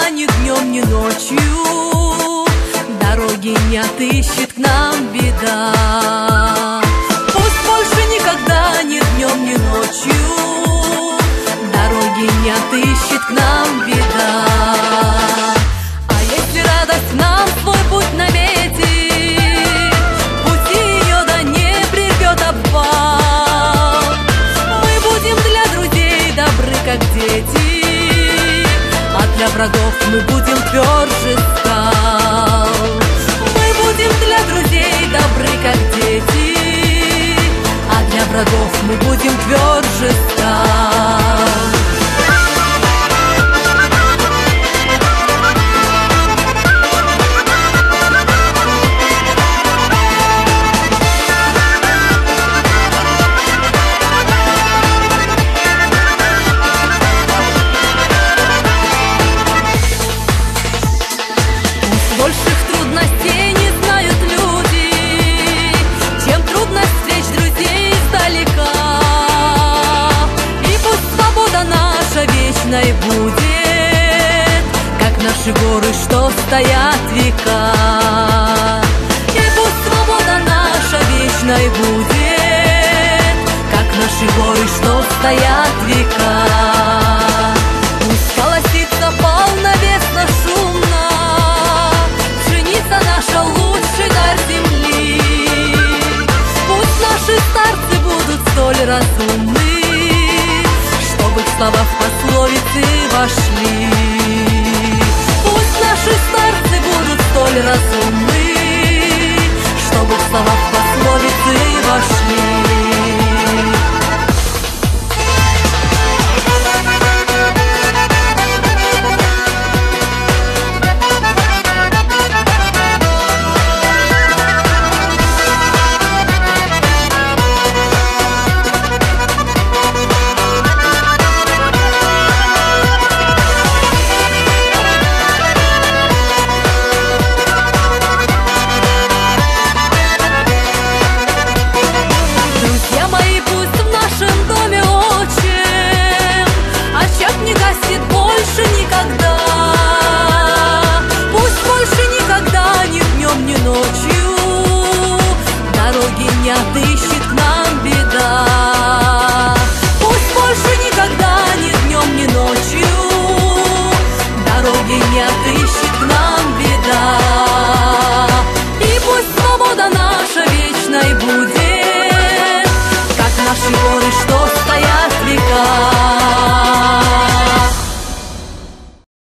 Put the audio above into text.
никогда ни днем, ни ночью дороги не отыщет к нам беда. Пусть больше никогда ни днем, ни ночью дороги не отыщет к нам беда. А если радость нам свой путь наметит, пути ее да не прервет обвал. Мы будем для друзей добры, как дети, а для врагов мы будем тверже скал. Мы будем для друзей добры, как дети, а для врагов мы будем тверже скал. Больших трудностей не знают люди, чем трудность встреч друзей издалека. И пусть свобода наша вечной будет, как наши горы, что стоят века. И пусть свобода наша вечной будет, как наши горы, что стоят века. Пусть колосится полновесно шумно наша лучший дар земли. Пусть наши старцы будут столь разумны, чтобы их слова в пословицы вошли. Пусть наши старцы будут столь разумны, чтобы их слова в пословицы вошли. Не отыщет к нам беда. Пусть больше никогда ни днем, ни ночью дороги не отыщет.